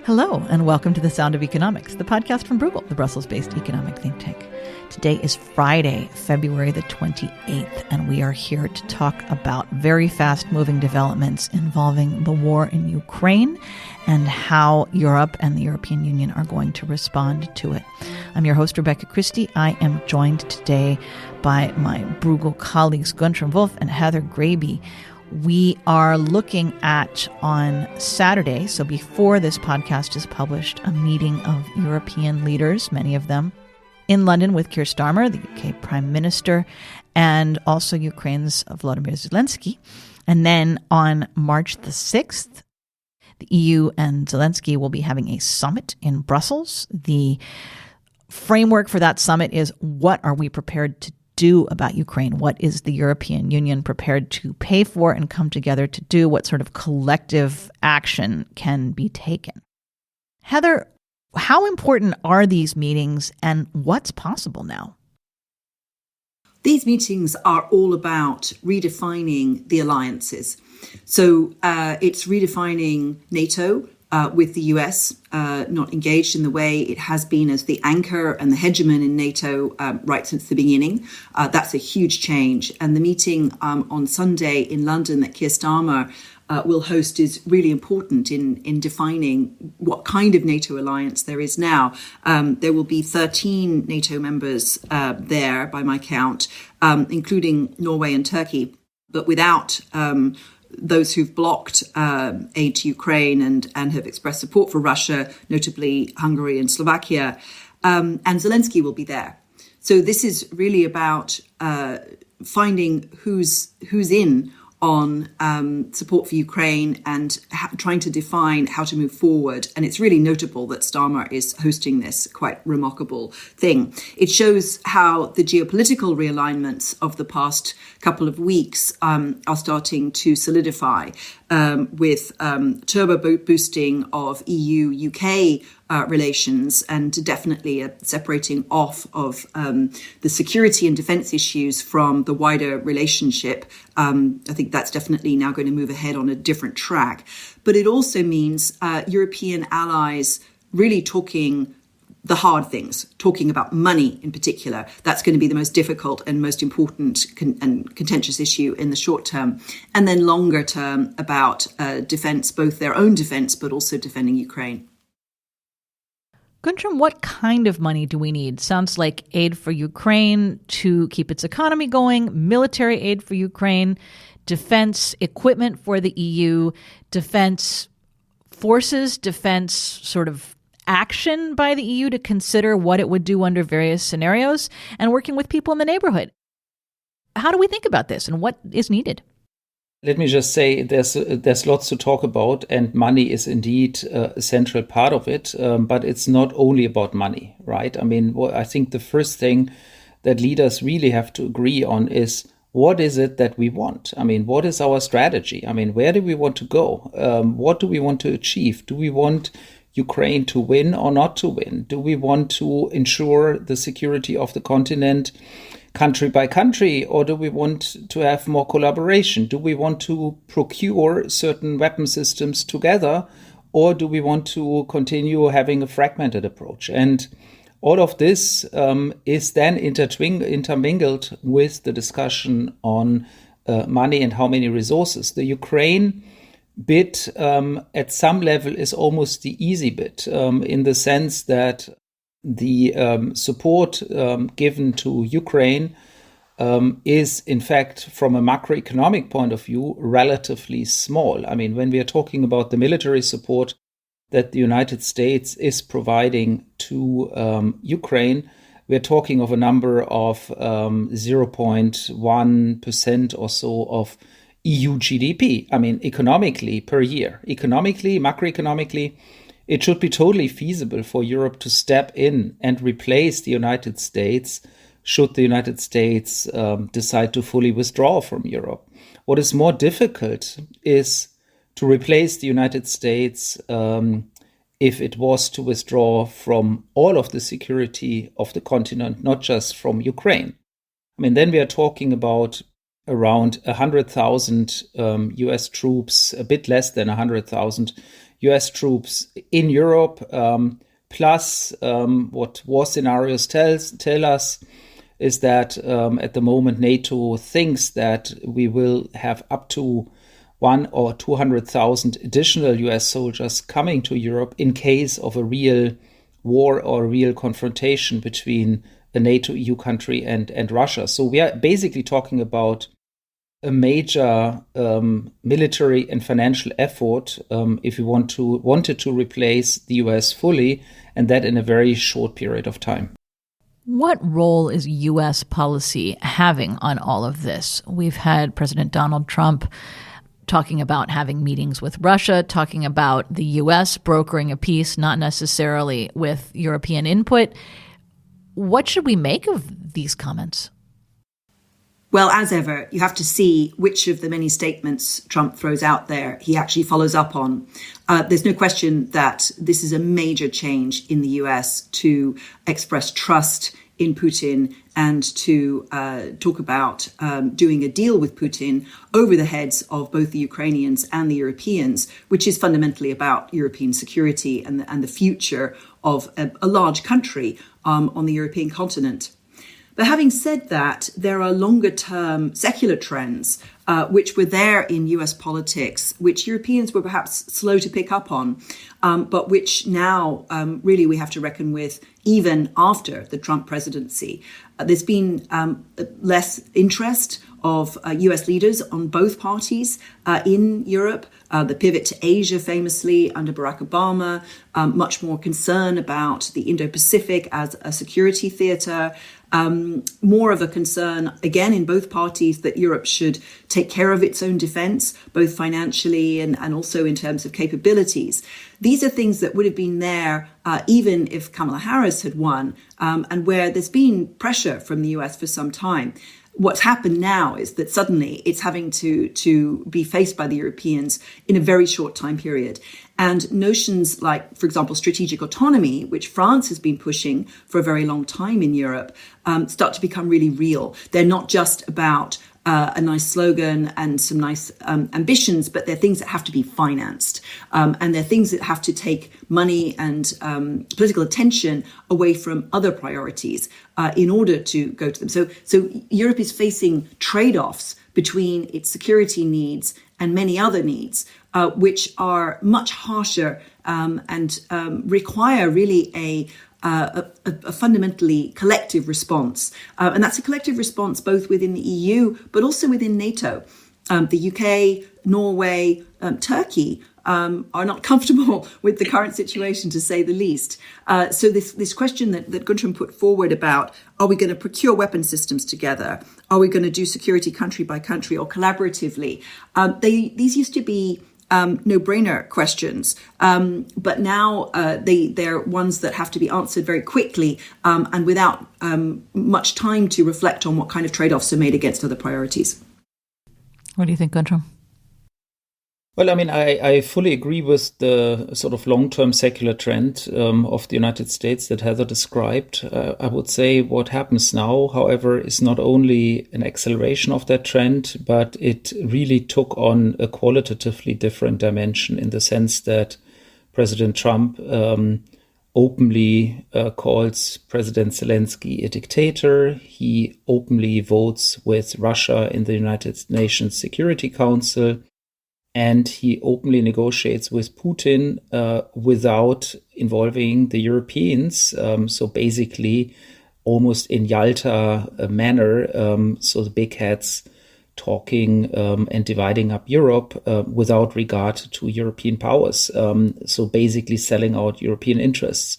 Hello, and welcome to The Sound of Economics, the podcast from Bruegel, the Brussels-based economic think tank. Today is Friday, February the 28th, and we are here to talk about very fast-moving developments involving the war in Ukraine and how Europe and the European Union are going to respond to it. I'm your host, Rebecca Christie. I am joined today by my Bruegel colleagues, Guntram Wolff and Heather Graby. We are looking at, on Saturday, so before this podcast is published, a meeting of European leaders, many of them, in London with Keir Starmer, the UK Prime Minister, and also Ukraine's Volodymyr Zelensky. And then on March the 6th, the EU and Zelensky will be having a summit in Brussels. The framework for that summit is, what are we prepared to do about Ukraine? What is the European Union prepared to pay for and come together to do? What sort of collective action can be taken? Heather, how important are these meetings and what's possible now? These meetings are all about redefining the alliances. So it's redefining NATO with the US not engaged in the way it has been as the anchor and the hegemon in NATO right since the beginning. That's a huge change. And the meeting on Sunday in London that Keir Starmer will host is really important in defining what kind of NATO alliance there is now. There will be 13 NATO members there, by my count, including Norway and Turkey, but without those who've blocked aid to Ukraine and have expressed support for Russia, notably Hungary and Slovakia. And Zelensky will be there. So this is really about finding who's in on support for Ukraine and trying to define how to move forward. And it's really notable that Starmer is hosting this quite remarkable thing. It shows how the geopolitical realignments of the past couple of weeks are starting to solidify with turbo boosting of EU-UK relations and definitely a separating off of the security and defense issues from the wider relationship. I think that's definitely now going to move ahead on a different track. But it also means European allies really talking the hard things, talking about money in particular. That's going to be the most difficult and most important and contentious issue in the short term. And then longer term about defense, both their own defense, but also defending Ukraine. Guntram, what kind of money do we need? Sounds like aid for Ukraine to keep its economy going, military aid for Ukraine, defense equipment for the EU, defense forces, defense sort of action by the EU to consider what it would do under various scenarios, and working with people in the neighborhood. How do we think about this and what is needed? Let me just say there's lots to talk about, and money is indeed a central part of it, but it's not only about money, right? I mean, I think the first thing that leaders really have to agree on is, what is it that we want? I mean, what is our strategy? I mean, where do we want to go? What do we want to achieve? Do we want Ukraine to win or not to win? Do we want to ensure the security of the continent country by country, or do we want to have more collaboration? Do we want to procure certain weapon systems together, or do we want to continue having a fragmented approach? And all of this is then intermingled with the discussion on money and how many resources. The Ukraine bit at some level is almost the easy bit in the sense that the support given to Ukraine is, in fact, from a macroeconomic point of view, relatively small. I mean, when we are talking about the military support that the United States is providing to Ukraine, we're talking of a number of 0.1% or so of EU GDP. I mean, economically per year. Economically, macroeconomically, it should be totally feasible for Europe to step in and replace the United States should the United States decide to fully withdraw from Europe. What is more difficult is to replace the United States if it was to withdraw from all of the security of the continent, not just from Ukraine. I mean, then we are talking about around 100,000 US troops, a bit less than 100,000 US troops in Europe, plus what war scenarios tell us is that at the moment NATO thinks that we will have up to 100,000 or 200,000 additional US soldiers coming to Europe in case of a real war or a real confrontation between a NATO EU country and Russia. So we are basically talking about a major military and financial effort if we wanted to replace the US fully, and that in a very short period of time. What role is U.S. policy having on all of this? We've had President Donald Trump talking about having meetings with Russia, talking about the U.S. brokering a peace, not necessarily with European input. What should we make of these comments? Well, as ever, you have to see which of the many statements Trump throws out there he actually follows up on. There's no question that this is a major change in the US to express trust in Putin and to talk about doing a deal with Putin over the heads of both the Ukrainians and the Europeans, which is fundamentally about European security and the future of a large country on the European continent. But having said that, there are longer-term secular trends which were there in US politics, which Europeans were perhaps slow to pick up on, but which now really we have to reckon with even after the Trump presidency. There's been less interest of US leaders on both parties in Europe, the pivot to Asia famously under Barack Obama, much more concern about the Indo-Pacific as a security theater, more of a concern, again, in both parties that Europe should take care of its own defense, both financially and also in terms of capabilities. These are things that would have been there even if Kamala Harris had won, and where there's been pressure from the US for some time. What's happened now is that suddenly it's having to be faced by the Europeans in a very short time period. And notions like, for example, strategic autonomy, which France has been pushing for a very long time in Europe, start to become really real. They're not just about a nice slogan and some nice ambitions, but they're things that have to be financed. And they're things that have to take money and political attention away from other priorities in order to go to them. So Europe is facing trade-offs between its security needs and many other needs, which are much harsher and require really a fundamentally collective response. And that's a collective response both within the EU, but also within NATO. The UK, Norway, Turkey are not comfortable with the current situation, to say the least. So this question that Guntram put forward about, are we going to procure weapon systems together? Are we going to do security country by country or collaboratively? These used to be no-brainer questions, but now they're ones that have to be answered very quickly and without much time to reflect on what kind of trade-offs are made against other priorities. What do you think, Guntram? Well, I mean, I fully agree with the sort of long-term secular trend of the United States that Heather described. I would say what happens now, however, is not only an acceleration of that trend, but it really took on a qualitatively different dimension in the sense that President Trump openly calls President Zelensky a dictator. He openly votes with Russia in the United Nations Security Council. And he openly negotiates with Putin without involving the Europeans. So basically, almost in Yalta manner, so the big heads talking and dividing up Europe without regard to European powers. So basically selling out European interests.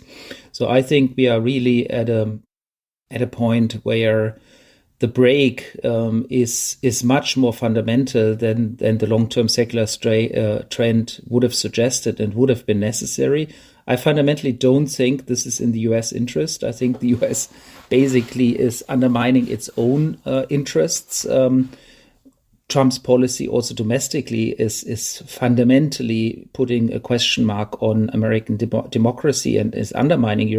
So I think we are really at a point where the break is much more fundamental than the long-term secular trend would have suggested and would have been necessary. I fundamentally don't think this is in the US interest. I think the US basically is undermining its own interests. Trump's policy also domestically is fundamentally putting a question mark on American democracy and is undermining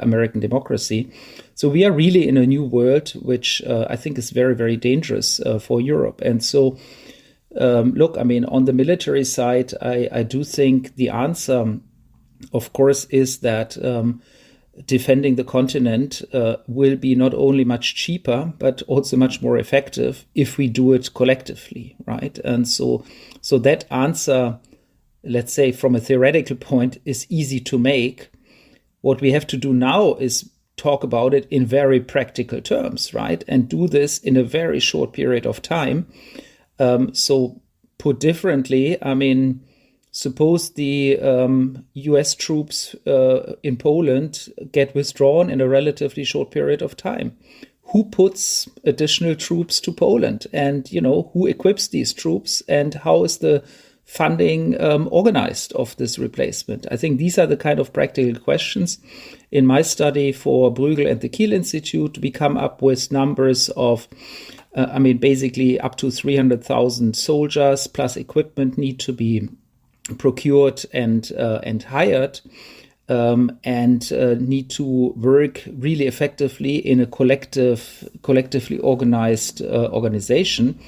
American democracy. So we are really in a new world, which I think is very, very dangerous for Europe. And so, look, I mean, on the military side, I do think the answer, of course, is that defending the continent will be not only much cheaper, but also much more effective if we do it collectively, right? And so that answer, let's say from a theoretical point, is easy to make. What we have to do now is talk about it in very practical terms, right? And do this in a very short period of time. So put differently, I mean, suppose the US troops in Poland get withdrawn in a relatively short period of time. Who puts additional troops to Poland? And, who equips these troops? And how is the funding organized of this replacement? I think these are the kind of practical questions. In my study for Bruegel and the Kiel Institute, we come up with numbers of basically up to 300,000 soldiers plus equipment need to be procured and hired and need to work really effectively in a collectively organized organization.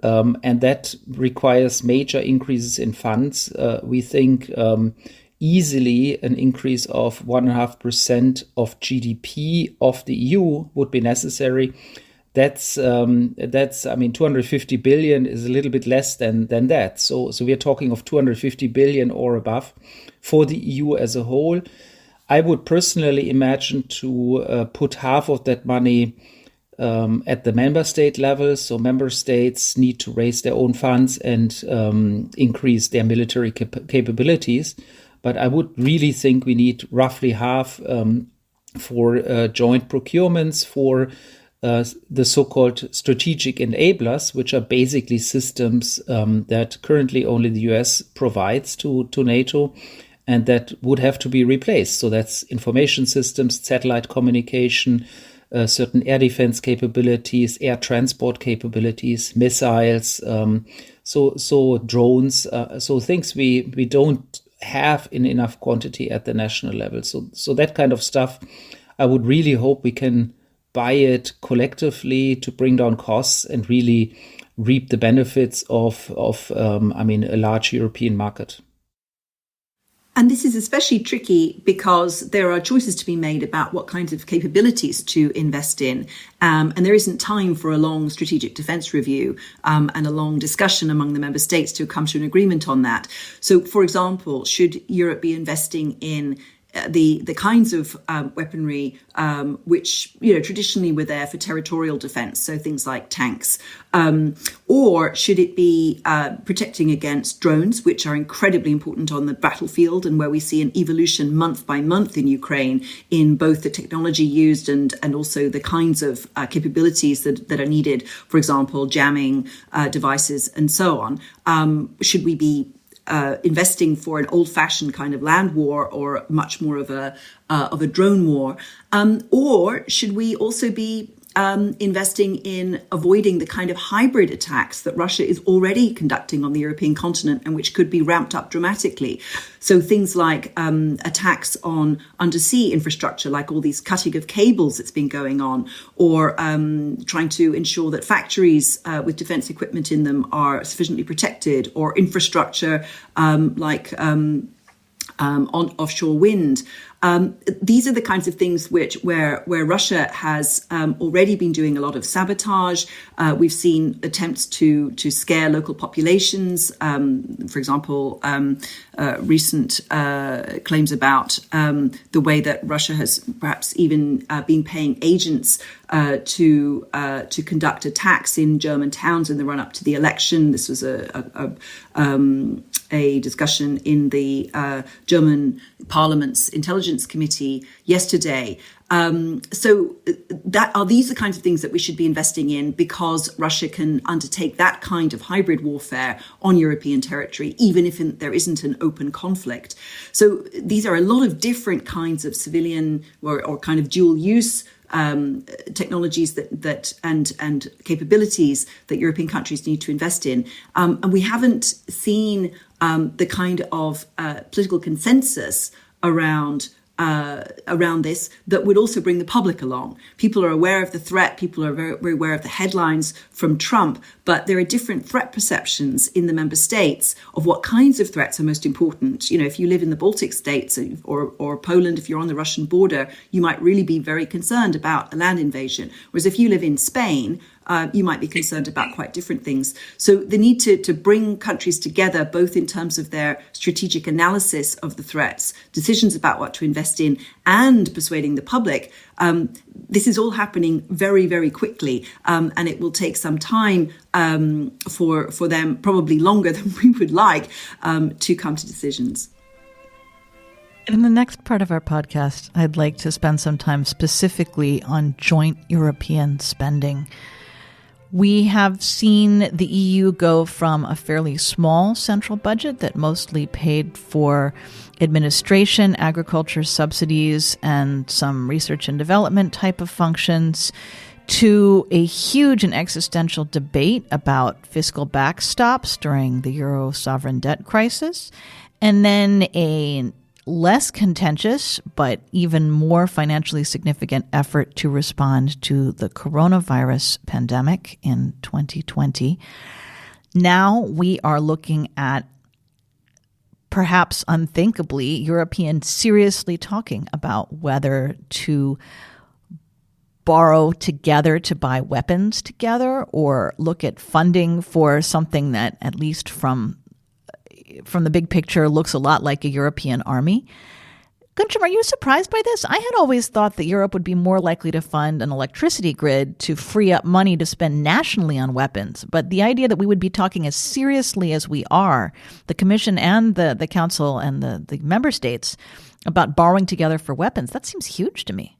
And that requires major increases in funds. We think easily an increase of 1.5% of GDP of the EU would be necessary. That's 250 billion is a little bit less than that. So we are talking of 250 billion or above for the EU as a whole. I would personally imagine to put half of that money at the member state level. So member states need to raise their own funds and increase their military capabilities. But I would really think we need roughly half for joint procurements for the so-called strategic enablers, which are basically systems that currently only the US provides to NATO and that would have to be replaced. So that's information systems, satellite communication, certain air defense capabilities, air transport capabilities, missiles, so drones, so things we don't have in enough quantity at the national level. So that kind of stuff, I would really hope we can buy it collectively to bring down costs and really reap the benefits of a large European market. And this is especially tricky because there are choices to be made about what kinds of capabilities to invest in. And there isn't time for a long strategic defense review and a long discussion among the member states to come to an agreement on that. So, for example, should Europe be investing in the kinds of weaponry which traditionally were there for territorial defense, so things like tanks, or should it be protecting against drones, which are incredibly important on the battlefield and where we see an evolution month by month in Ukraine in both the technology used and also the kinds of capabilities that are needed, for example, jamming devices and so on. Should we be investing for an old-fashioned kind of land war or much more of a drone war, or should we also be investing in avoiding the kind of hybrid attacks that Russia is already conducting on the European continent and which could be ramped up dramatically? So things like attacks on undersea infrastructure, like all these cutting of cables that's been going on, or trying to ensure that factories with defense equipment in them are sufficiently protected, or infrastructure like on offshore wind. These are the kinds of things where Russia has already been doing a lot of sabotage. We've seen attempts to scare local populations. For example, recent claims about the way that Russia has perhaps even been paying agents to conduct attacks in German towns in the run up to the election. This was a discussion in the German Parliament's Intelligence Committee yesterday. So these the kinds of things that we should be investing in, because Russia can undertake that kind of hybrid warfare on European territory, even if there isn't an open conflict. So these are a lot of different kinds of civilian or kind of dual use technologies that and capabilities that European countries need to invest in. And we haven't seen the kind of political consensus around this that would also bring the public along. People are aware of the threat. People are very, very aware of the headlines from Trump, but there are different threat perceptions in the member states of what kinds of threats are most important. You know, if you live in the Baltic states or Poland, if you're on the Russian border, you might really be very concerned about a land invasion. Whereas if you live in Spain, you might be concerned about quite different things. So the need to bring countries together, both in terms of their strategic analysis of the threats, decisions about what to invest in, and persuading the public, this is all happening very, very quickly. And it will take some time for them, probably longer than we would like, to come to decisions. In the next part of our podcast, I'd like to spend some time specifically on joint European spending. We have seen the EU go from a fairly small central budget that mostly paid for administration, agriculture subsidies, and some research and development type of functions, to a huge and existential debate about fiscal backstops during the Euro sovereign debt crisis, and then a less contentious but even more financially significant effort to respond to the coronavirus pandemic in 2020. Now we are looking at, perhaps unthinkably, Europeans seriously talking about whether to borrow together to buy weapons together, or look at funding for something that, at least from the big picture, looks a lot like a European army. Guntram, are you surprised by this? I had always thought that Europe would be more likely to fund an electricity grid to free up money to spend nationally on weapons. But the idea that we would be talking as seriously as we are, the Commission and the Council and the member states, about borrowing together for weapons, that seems huge to me.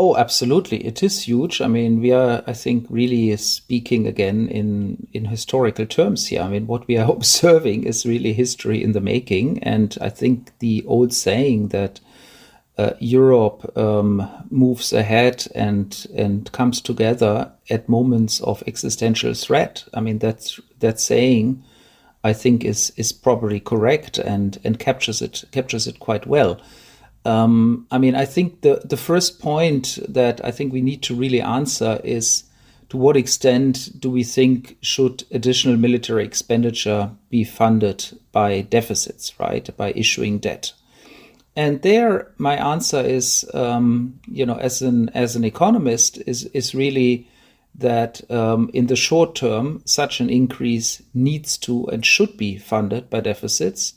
Oh, absolutely. It is huge. I mean, we are, I think, really speaking again in historical terms here. I mean, what we are observing is really history in the making. And I think the old saying that Europe moves ahead and comes together at moments of existential threat. I mean, that saying, I think, is probably correct and captures it quite well. I mean, I think the first point that I think we need to really answer is, to what extent do we think should additional military expenditure be funded by deficits, right, by issuing debt? And there, my answer is, as an economist, is really that in the short term, such an increase needs to and should be funded by deficits.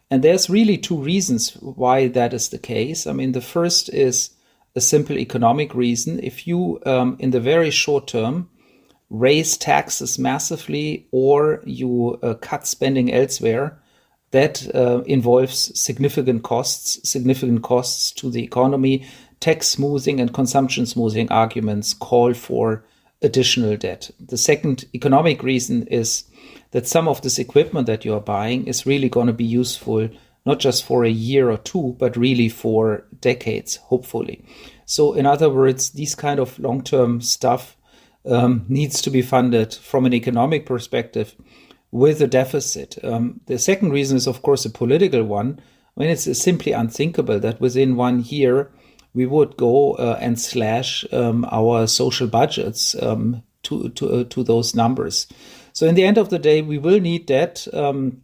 And there's really two reasons why that is the case. I mean, the first is a simple economic reason. If you, in the very short term, raise taxes massively or you cut spending elsewhere, that involves significant costs to the economy. Tax smoothing and consumption smoothing arguments call for additional debt. The second economic reason is that some of this equipment that you're buying is really going to be useful, not just for a year or two, but really for decades, hopefully. So in other words, these kind of long-term stuff needs to be funded from an economic perspective with a deficit. The second reason is, of course, a political one. I mean, it's simply unthinkable that within 1 year we would go and slash our social budgets to those numbers. So in the end of the day, we will need debt, and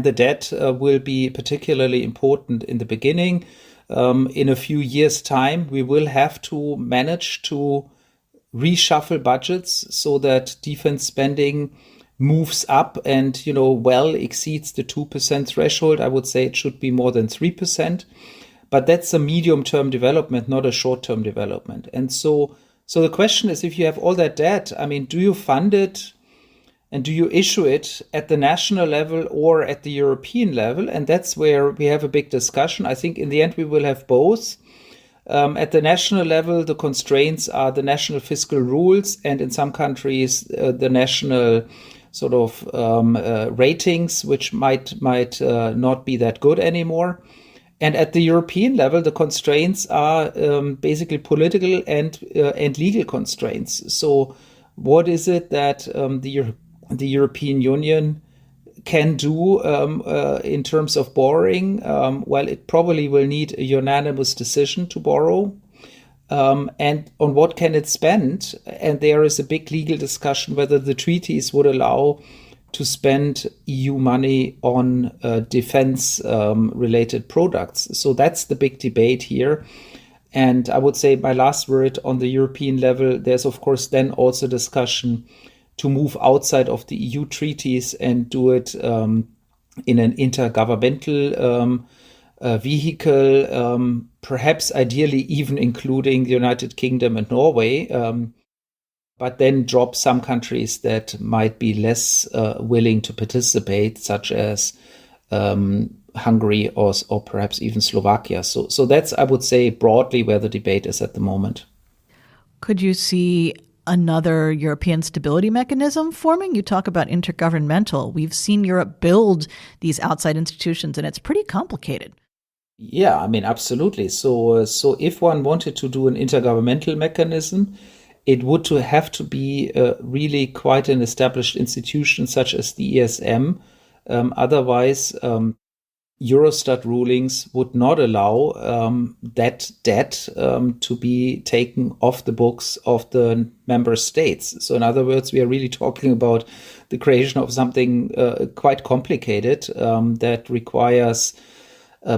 the debt will be particularly important in the beginning. In a few years' time, we will have to manage to reshuffle budgets so that defense spending moves up and, well exceeds the 2% threshold. I would say it should be more than 3%. But that's a medium-term development, not a short-term development. And so the question is, if you have all that debt, I mean, do you fund it and do you issue it at the national level or at the European level? And that's where we have a big discussion. I think in the end, we will have both. At the national level, the constraints are the national fiscal rules, and in some countries, the national sort of ratings, which might not be that good anymore. And at the European level, the constraints are basically political and legal constraints. So what is it that the European Union can do in terms of borrowing? Well, it probably will need a unanimous decision to borrow. And on what can it spend? And there is a big legal discussion whether the treaties would allow to spend EU money on defense related products. So that's the big debate here. And I would say my last word on the European level, there's of course then also discussion to move outside of the EU treaties and do it in an intergovernmental vehicle, perhaps ideally even including the United Kingdom and Norway, but then drop some countries that might be less willing to participate, such as Hungary or perhaps even Slovakia. So that's, I would say, broadly where the debate is at the moment. Could you see another European stability mechanism forming? You talk about intergovernmental. We've seen Europe build these outside institutions, and it's pretty complicated. Yeah, I mean, absolutely. So if one wanted to do an intergovernmental mechanism, it would have to be really quite an established institution such as the ESM. Otherwise, Eurostat rulings would not allow that debt to be taken off the books of the member states. So in other words, we are really talking about the creation of something quite complicated that requires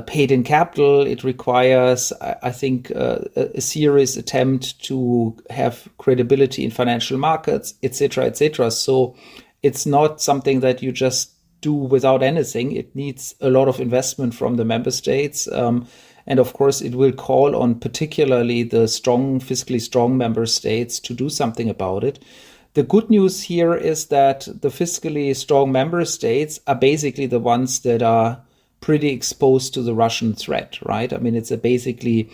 paid-in capital. It requires, I think, a serious attempt to have credibility in financial markets, etc., etc. So it's not something that you just do without anything. It needs a lot of investment from the member states. And of course, it will call on particularly the fiscally strong member states to do something about it. The good news here is that the fiscally strong member states are basically the ones that are pretty exposed to the Russian threat, right? I mean, it's basically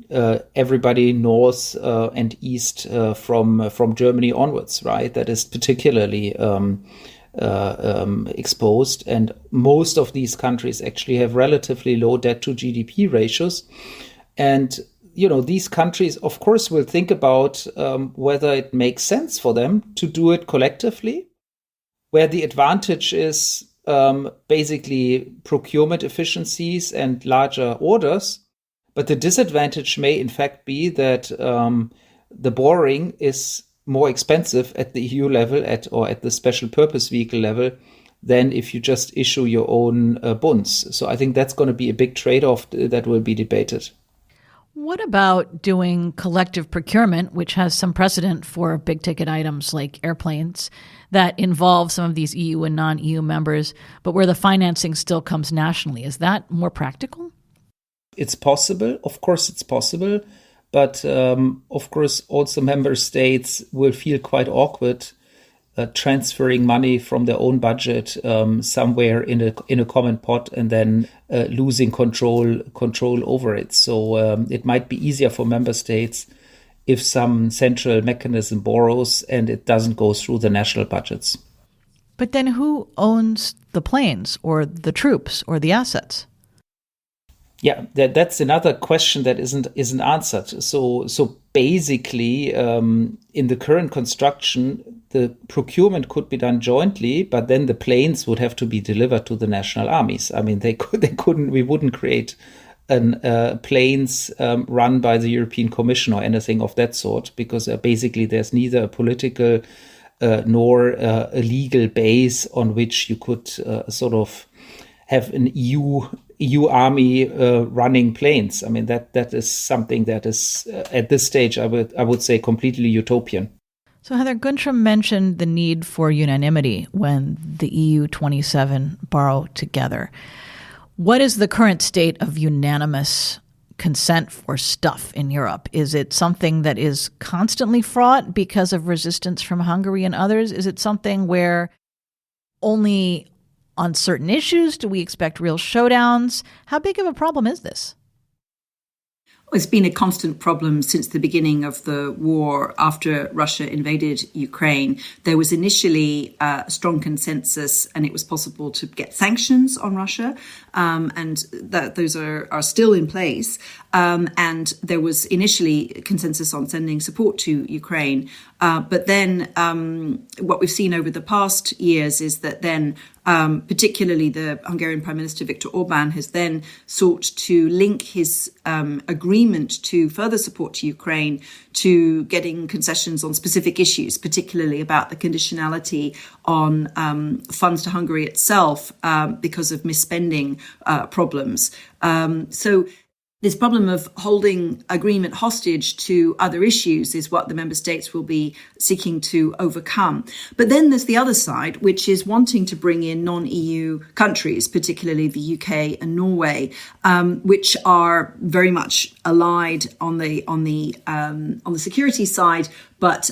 everybody north and east from Germany onwards, right? That is particularly exposed, and most of these countries actually have relatively low debt to GDP ratios. And these countries, of course, will think about whether it makes sense for them to do it collectively, where the advantage is basically procurement efficiencies and larger orders. But the disadvantage may, in fact, be that the borrowing is more expensive at the EU level or at the special purpose vehicle level than if you just issue your own bonds. So I think that's going to be a big trade-off that will be debated. What about doing collective procurement, which has some precedent for big-ticket items like airplanes that involve some of these EU and non-EU members, but where the financing still comes nationally? Is that more practical? It's possible. Of course, it's possible. But of course, also member states will feel quite awkward transferring money from their own budget somewhere in a common pot and then losing control over it. So it might be easier for member states if some central mechanism borrows and it doesn't go through the national budgets. But then who owns the planes or the troops or the assets? Yeah, that's another question that isn't answered. So basically, in the current construction, the procurement could be done jointly, but then the planes would have to be delivered to the national armies. I mean, we wouldn't create planes run by the European Commission or anything of that sort, because basically there's neither a political nor a legal base on which you could sort of have an EU army running planes. I mean, that is something that is at this stage, I would say, completely utopian. So Heather, Guntram mentioned the need for unanimity when the EU 27 borrow together. What is the current state of unanimous consent for stuff in Europe? Is it something that is constantly fraught because of resistance from Hungary and others? Is it something where only on certain issues do we expect real showdowns? How big of a problem is this? It's been a constant problem since the beginning of the war. After Russia invaded Ukraine, there was initially a strong consensus, and it was possible to get sanctions on Russia, and those are still in place. And there was initially consensus on sending support to Ukraine. But then what we've seen over the past years is that then particularly the Hungarian Prime Minister Viktor Orbán has then sought to link his agreement to further support to Ukraine to getting concessions on specific issues, particularly about the conditionality on funds to Hungary itself because of misspending problems. So this problem of holding agreement hostage to other issues is what the member states will be seeking to overcome. But then there's the other side, which is wanting to bring in non-EU countries, particularly the UK and Norway, which are very much allied on the security side, but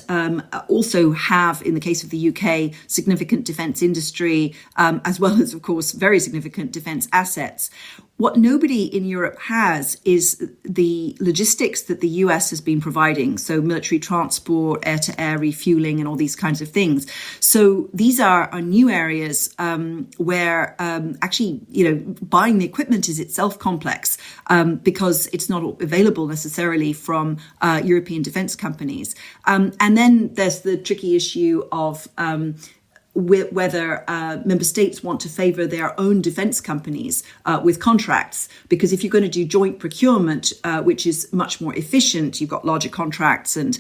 also have, in the case of the UK, significant defence industry, as well as, of course, very significant defence assets. What nobody in Europe has is the logistics that the US has been providing. So military transport, air-to-air refueling, and all these kinds of things. So these are new areas where actually, buying the equipment is itself complex because it's not available necessarily from European defense companies. And then there's the tricky issue of whether member states want to favour their own defence companies with contracts. Because if you're going to do joint procurement, which is much more efficient, you've got larger contracts and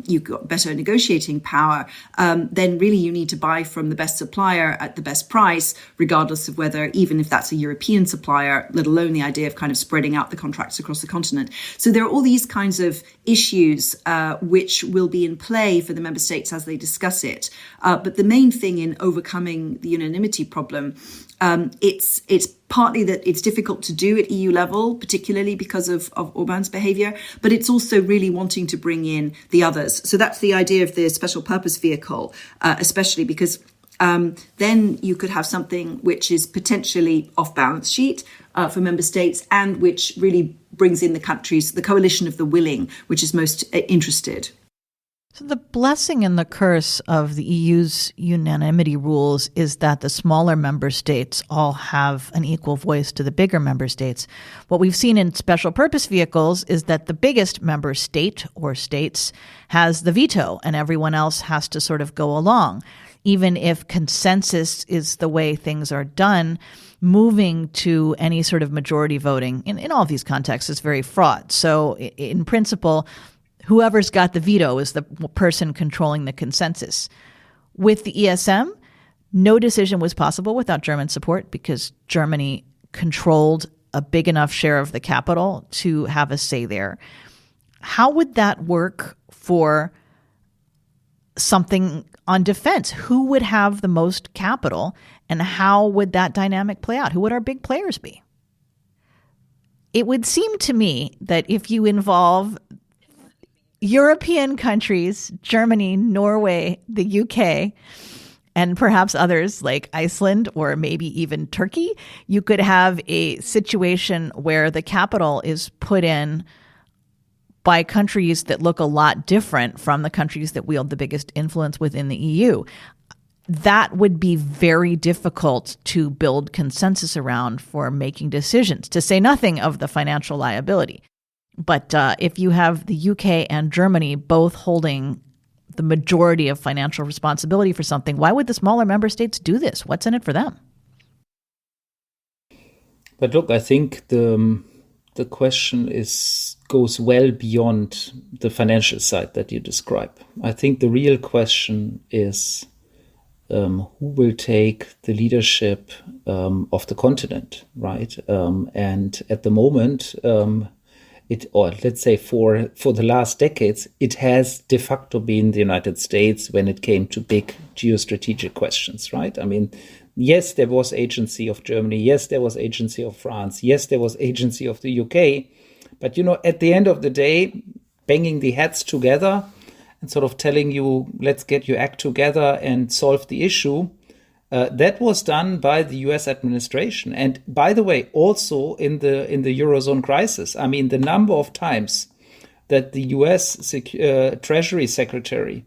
you've got better negotiating power, then really you need to buy from the best supplier at the best price, regardless of whether, even if that's a European supplier, let alone the idea of kind of spreading out the contracts across the continent. So there are all these kinds of issues which will be in play for the member states as they discuss it. But the main thing in overcoming the unanimity problem, it's partly that it's difficult to do at EU level, particularly because of Orbán's behaviour, but it's also really wanting to bring in the others. So that's the idea of the special purpose vehicle, especially because then you could have something which is potentially off balance sheet for member states and which really brings in the countries, the coalition of the willing, which is most interested. So the blessing and the curse of the EU's unanimity rules is that the smaller member states all have an equal voice to the bigger member states. What we've seen in special purpose vehicles is that the biggest member state or states has the veto and everyone else has to sort of go along. Even if consensus is the way things are done, moving to any sort of majority voting in all of these contexts is very fraught. So in principle, whoever's got the veto is the person controlling the consensus. With the ESM, no decision was possible without German support because Germany controlled a big enough share of the capital to have a say there. How would that work for something on defense? Who would have the most capital and how would that dynamic play out? Who would our big players be? It would seem to me that if you involve European countries, Germany, Norway, the UK, and perhaps others like Iceland or maybe even Turkey, you could have a situation where the capital is put in by countries that look a lot different from the countries that wield the biggest influence within the EU. That would be very difficult to build consensus around for making decisions, to say nothing of the financial liability. But if you have the UK and Germany both holding the majority of financial responsibility for something, why would the smaller member states do this? What's in it for them? But look, I think the question goes well beyond the financial side that you describe. I think the real question is who will take the leadership of the continent, right? And at the moment, or let's say for the last decades, it has de facto been the United States when it came to big geostrategic questions, right? I mean, yes, there was agency of Germany. Yes, there was agency of France. Yes, there was agency of the UK. But, at the end of the day, banging the heads together and sort of telling you, let's get your act together and solve the issue, That was done by the U.S. administration, and by the way, also in the Eurozone crisis. I mean, the number of times that the U.S. Treasury Secretary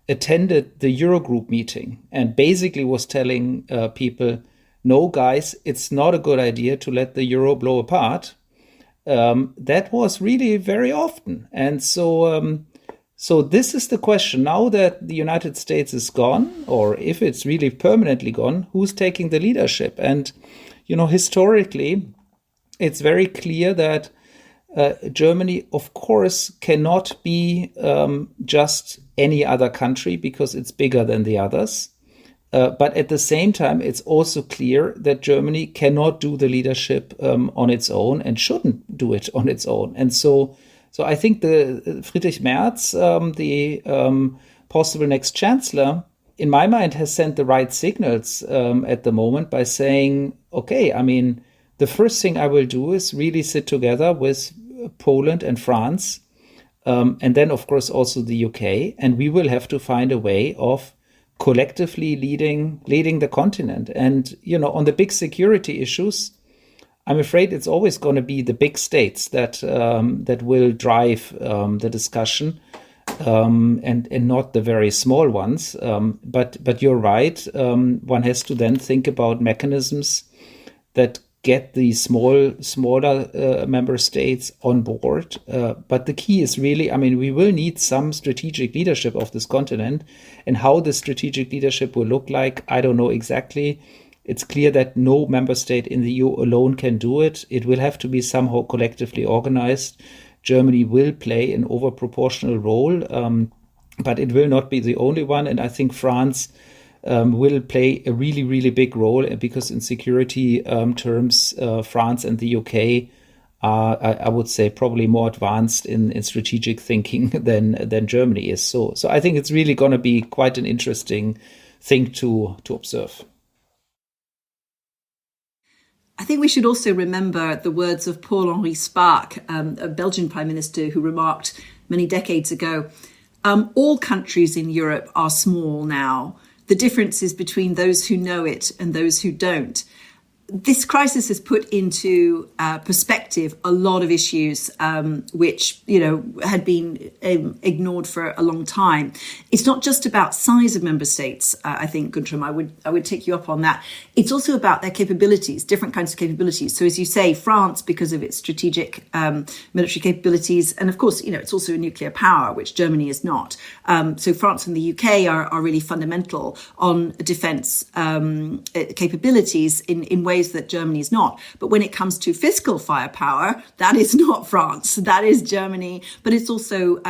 attended the Eurogroup meeting and basically was telling people, no, guys, it's not a good idea to let the euro blow apart. That was really very often. And so this is the question. Now that the United States is gone, or if it's really permanently gone, who's taking the leadership? And, historically, it's very clear that Germany, of course, cannot be just any other country because it's bigger than the others. But at the same time, it's also clear that Germany cannot do the leadership on its own and shouldn't do it on its own. And so I think the Friedrich Merz, the possible next chancellor, in my mind, has sent the right signals at the moment by saying, okay, I mean, the first thing I will do is really sit together with Poland and France, and then, of course, also the UK, and we will have to find a way of collectively leading the continent. And, on the big security issues, I'm afraid it's always going to be the big states that will drive the discussion, and not the very small ones. But you're right. One has to then think about mechanisms that get the smaller member states on board. But the key is really, I mean, we will need some strategic leadership of this continent, and how the strategic leadership will look like, I don't know exactly. It's clear that no member state in the EU alone can do it. It will have to be somehow collectively organized. Germany will play an overproportional role, but it will not be the only one. And I think France will play a really, really big role, because in security terms, France and the UK are, I would say, probably more advanced in strategic thinking than Germany is. So I think it's really going to be quite an interesting thing to observe. I think we should also remember the words of Paul-Henri Spaak, a Belgian prime minister, who remarked many decades ago, all countries in Europe are small now. The difference is between those who know it and those who don't. This crisis has put into perspective a lot of issues which, had been ignored for a long time. It's not just about size of member states. I think, Guntram, I would take you up on that. It's also about their capabilities, different kinds of capabilities. So as you say, France, because of its strategic military capabilities, and of course, it's also a nuclear power, which Germany is not. So France and the UK are really fundamental on defence capabilities in ways that Germany is not. But when it comes to fiscal firepower, that is not France, that is Germany. But it's also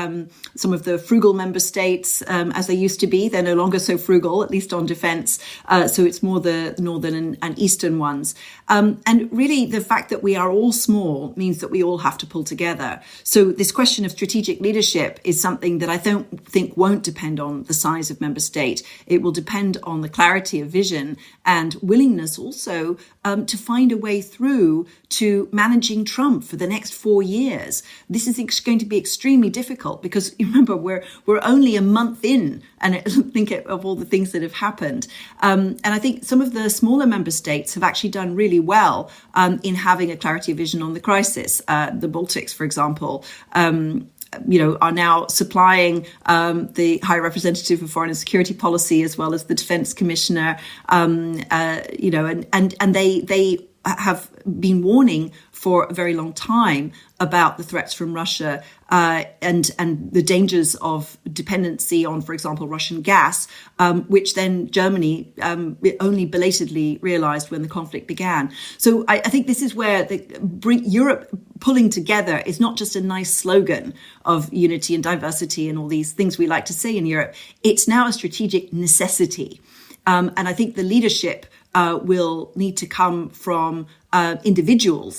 some of the frugal member states, as they used to be. They're no longer so frugal, at least on defence. So it's more the northern and eastern ones. And really, the fact that we are all small means that we all have to pull together. So this question of strategic leadership is something that I don't think won't depend on the size of member state. It will depend on the clarity of vision and willingness also to find a way through to managing Trump for the next 4 years. This is going to be extremely difficult because, remember, we're only a month in, and think of all the things that have happened. And I think some of the smaller member states have actually done really well in having a clarity of vision on the crisis. The Baltics, for example, are now supplying the High Representative for Foreign and Security Policy as well as the Defense Commissioner, and they have been warning for a very long time about the threats from Russia and the dangers of dependency on, for example, Russian gas, which then Germany only belatedly realized when the conflict began. So I think this is where Europe pulling together is not just a nice slogan of unity and diversity and all these things we like to say in Europe. It's now a strategic necessity. And I think the leadership will need to come from individual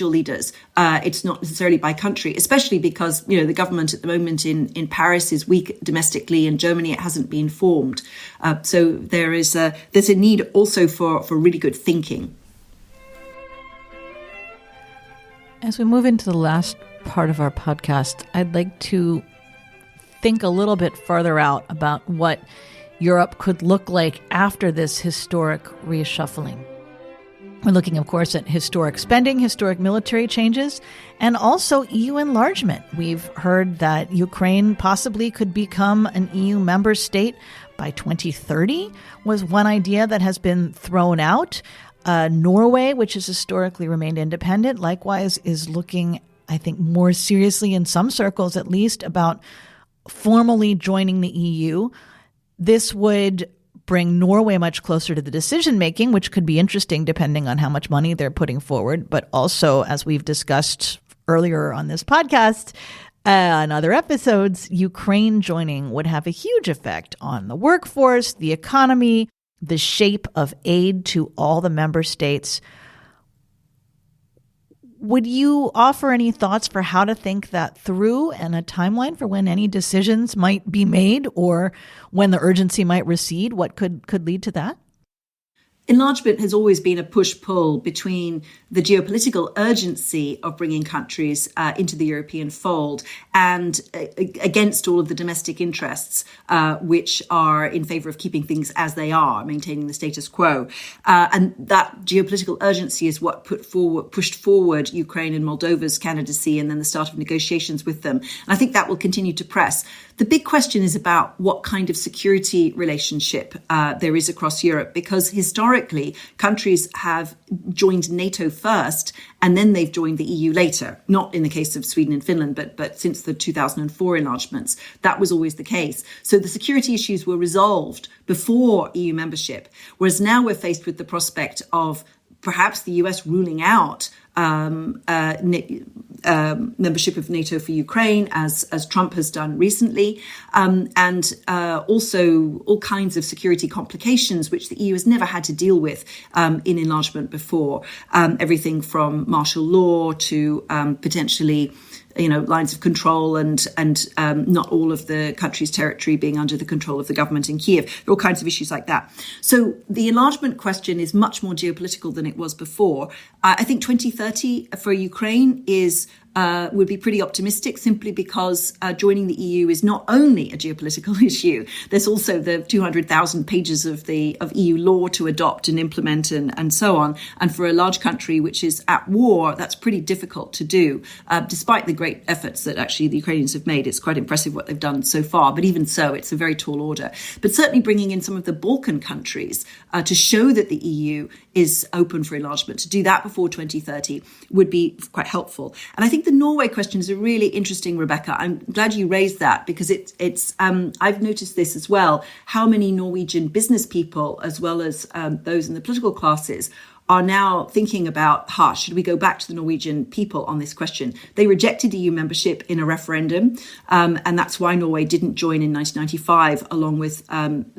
leaders. It's not necessarily by country, especially because, the government at the moment in Paris is weak domestically. In Germany, it hasn't been formed. So there's a need also for really good thinking. As we move into the last part of our podcast, I'd like to think a little bit further out about what Europe could look like after this historic reshuffling. We're looking, of course, at historic spending, historic military changes, and also EU enlargement. We've heard that Ukraine possibly could become an EU member state by 2030 was one idea that has been thrown out. Norway, which has historically remained independent, likewise is looking, I think, more seriously in some circles at least about formally joining the EU. This would bring Norway much closer to the decision-making, which could be interesting depending on how much money they're putting forward. But also, as we've discussed earlier on this podcast and other episodes, Ukraine joining would have a huge effect on the workforce, the economy, the shape of aid to all the member states. Would you offer any thoughts for how to think that through and a timeline for when any decisions might be made or when the urgency might recede? What could lead to that? Enlargement has always been a push-pull between the geopolitical urgency of bringing countries into the European fold and against all of the domestic interests, which are in favor of keeping things as they are, maintaining the status quo. And that geopolitical urgency is what pushed forward Ukraine and Moldova's candidacy and then the start of negotiations with them. And I think that will continue to press. The big question is about what kind of security relationship there is across Europe, because historically, countries have joined NATO first and then they've joined the EU later. Not in the case of Sweden and Finland, but since the 2004 enlargements, that was always the case. So the security issues were resolved before EU membership, whereas now we're faced with the prospect of perhaps the US ruling out membership of NATO for Ukraine, as Trump has done recently, and also all kinds of security complications, which the EU has never had to deal with in enlargement before. Everything from martial law to potentially lines of control and not all of the country's territory being under the control of the government in Kiev. There are all kinds of issues like that. So the enlargement question is much more geopolitical than it was before. I think 2030 for Ukraine would be pretty optimistic, simply because joining the EU is not only a geopolitical issue. There's also the 200,000 pages of EU law to adopt and implement and so on. And for a large country which is at war, that's pretty difficult to do. Despite the great efforts that actually the Ukrainians have made, it's quite impressive what they've done so far. But even so, it's a very tall order. But certainly bringing in some of the Balkan countries to show that the EU is open for enlargement, to do that before 2030 would be quite helpful. And I think the Norway question is a really interesting, Rebecca. I'm glad you raised that, because it's I've noticed this as well, how many Norwegian business people, as well as those in the political classes, are now thinking about, should we go back to the Norwegian people on this question? They rejected EU membership in a referendum, and that's why Norway didn't join in 1995, along with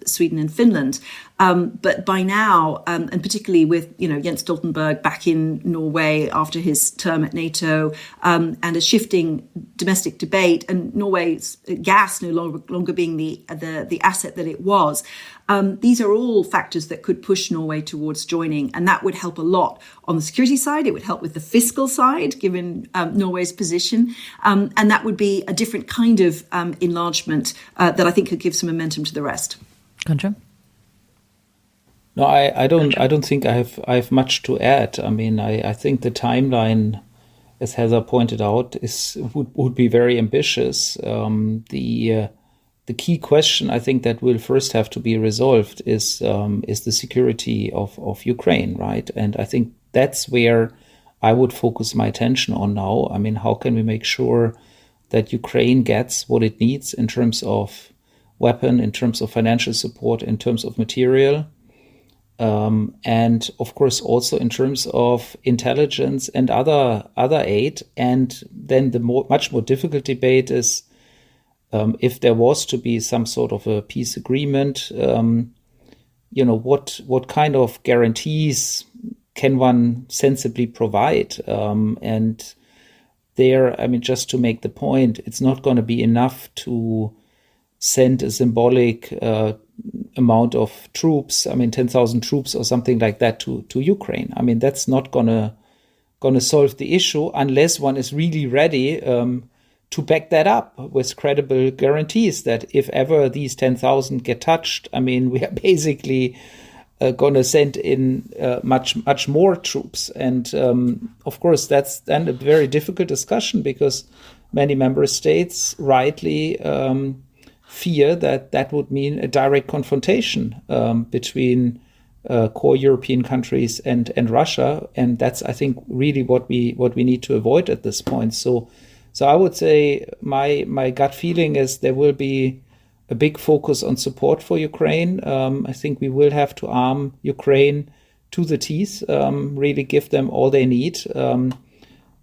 Sweden and Finland. But by now, and particularly with Jens Stoltenberg back in Norway after his term at NATO, and a shifting domestic debate, and Norway's gas no longer being the asset that it was, these are all factors that could push Norway towards joining, and that would help a lot on the security side. It would help with the fiscal side, given Norway's position, and that would be a different kind of enlargement that I think could give some momentum to the rest. Guntram? No, I don't think I have much to add. I mean, I think the timeline, as Heather pointed out, would be very ambitious. The key question, I think, that will first have to be resolved is the security of Ukraine, right? And I think that's where I would focus my attention on now. I mean, how can we make sure that Ukraine gets what it needs in terms of weapon, in terms of financial support, in terms of material, and of course also in terms of intelligence and other aid. And then the much more difficult debate is, if there was to be some sort of a peace agreement, what kind of guarantees can one sensibly provide? And there, I mean, just to make the point, it's not going to be enough to send a symbolic amount of troops. I mean, 10,000 troops or something like that to Ukraine. I mean, that's not gonna solve the issue unless one is really ready to back that up with credible guarantees that if ever these 10,000 get touched, I mean, we are basically going to send in much more troops. And of course, that's then a very difficult discussion because many member states rightly fear that that would mean a direct confrontation between core European countries and Russia. And that's, I think, really what we need to avoid at this point. So I would say my gut feeling is there will be a big focus on support for Ukraine. I think we will have to arm Ukraine to the teeth, really give them all they need.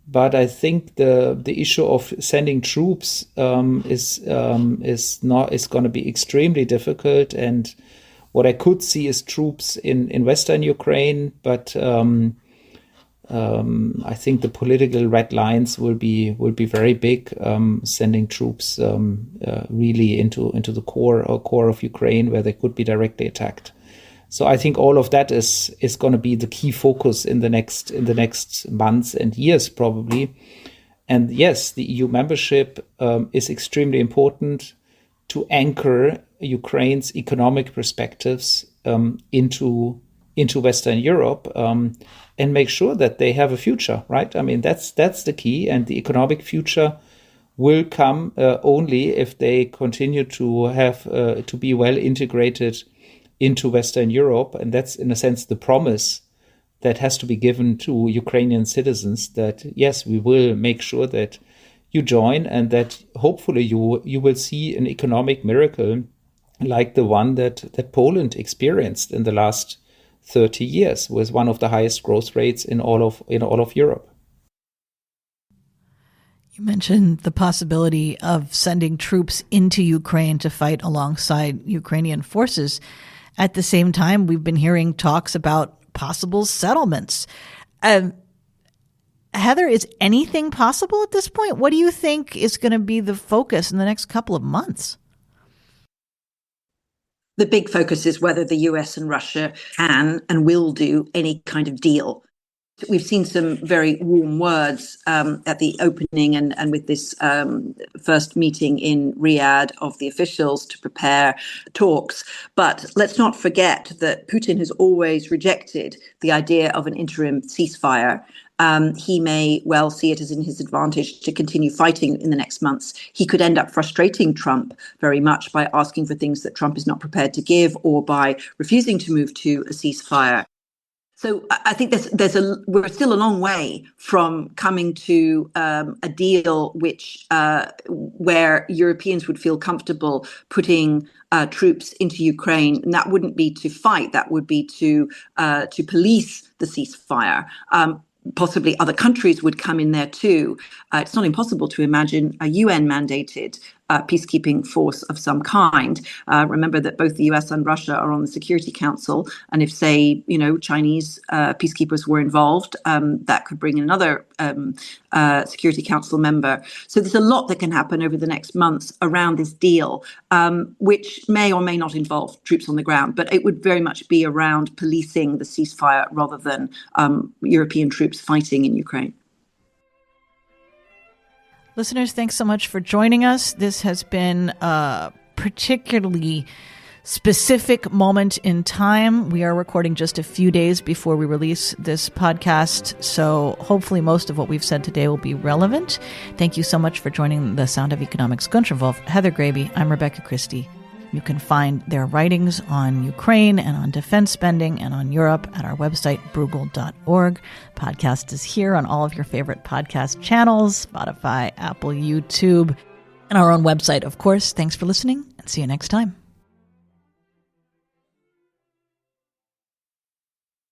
But I think the issue of sending troops is going to be extremely difficult. And what I could see is troops in Western Ukraine, but I think the political red lines will be very big, sending troops really into the core of Ukraine where they could be directly attacked. So I think all of that is going to be the key focus in the next months and years probably. And yes, the EU membership is extremely important to anchor Ukraine's economic perspectives into Western Europe and make sure that they have a future, right? I mean, that's the key. And the economic future will come only if they continue to have to be well integrated into Western Europe. And that's, in a sense, the promise that has to be given to Ukrainian citizens that, yes, we will make sure that you join and that hopefully you will see an economic miracle like the one that Poland experienced in the last 30 years, with one of the highest growth rates in all of Europe. You mentioned the possibility of sending troops into Ukraine to fight alongside Ukrainian forces. At the same time, we've been hearing talks about possible settlements. Heather, is anything possible at this point? What do you think is going to be the focus in the next couple of months? The big focus is whether the US and Russia can and will do any kind of deal. We've seen some very warm words at the opening and with this first meeting in Riyadh of the officials to prepare talks. But let's not forget that Putin has always rejected the idea of an interim ceasefire. He may well see it as in his advantage to continue fighting in the next months. He could end up frustrating Trump very much by asking for things that Trump is not prepared to give or by refusing to move to a ceasefire. So I think we're still a long way from coming to a deal where Europeans would feel comfortable putting troops into Ukraine, and that wouldn't be to fight; that would be to police the ceasefire. Possibly other countries would come in there too. It's not impossible to imagine a UN-mandated peacekeeping force of some kind. Remember that both the US and Russia are on the Security Council, and if, say, Chinese peacekeepers were involved, that could bring in another Security Council member. So there's a lot that can happen over the next months around this deal, which may or may not involve troops on the ground, but it would very much be around policing the ceasefire rather than European troops fighting in Ukraine. Listeners, thanks so much for joining us. This has been a particularly specific moment in time. We are recording just a few days before we release this podcast, so hopefully most of what we've said today will be relevant. Thank you so much for joining The Sound of Economics. Gunther Wolff, Heather Graby, I'm Rebecca Christie. You can find their writings on Ukraine and on defense spending and on Europe at our website, Bruegel.org. Podcast is here on all of your favorite podcast channels, Spotify, Apple, YouTube, and our own website, of course. Thanks for listening, and see you next time.